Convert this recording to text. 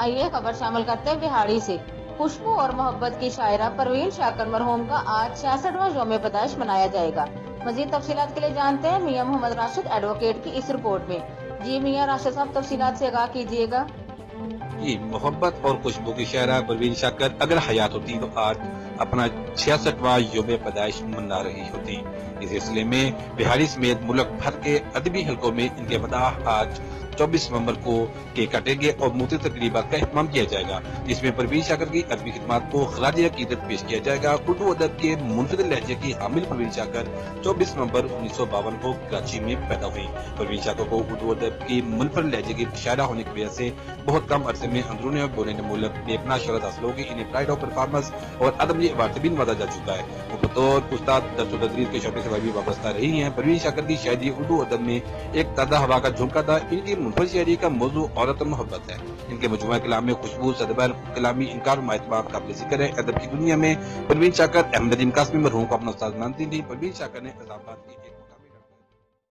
आइए खबर शामिल करते हैं बिहाड़ी से। खुशबू और मोहब्बत की शायरा परवीन शाकर मरहूम का आज 66वां यौम पैदाइश मनाया जाएगा। मजीद तफसीलात के लिए जानते हैं मियां मोहम्मद राशिद एडवोकेट की इस रिपोर्ट में। जी मियां राशिद साहब, तफसीलात से आगाह कीजिएगा। जी, मोहब्बत और खुशबू की शायरा परवीन शाकर अगर हयात होती तो आज अपना 66वां यौम पैदाइश मना रही होती। इस सिलसिले में बिहारी समेत मुल्क भर के अदबी हलकों में इनके मदाह आज 24 नवंबर को केक काटेंगे और मुख्तलिफ तकरीबात का एहतमाम किया जाएगा, जिसमें परवीन शाकर की अदबी खिदमात को खराज अकीदत पेश किया जाएगा। उर्दू अदब के मुनफिद लहजे की हामिल परवीन शाकर 24 नवंबर 1952 को कराची में पैदा हुई। परवीन शाकर को उर्दू अदब की मुनफिद लहजे की शायरा होने की वजह से बहुत कम अरसे में अंदरूनी और बैरून मुल्क बेपनाह शोहरत हासिल होगी। इन्हें प्राइड ऑफ परफॉर्मेंस और अदबी अवार्ड से भी नवाजा जा चुका है। वो बतौर उस्ताद दर्स व तदरीस के शौक़ से भी वाबस्ता रही हैं। परवीन शाकर की शायरी उर्दू अदब में एक ताज़ा हवा का झोंका था। इनकी मुनफरिद शायरी का मौजू औरत और मोहब्बत है। इनके मजमूआ कलाम में खुशबू, सदबर, कलामी इनकार और माइतबार काबिल जिक्र है। अदब की दुनिया में परवीन शाकर अहमद नदीम कासमी मरहूम को अपना उस्ताद मानती थी। परवीन शाकर ने इस्लामाबाद की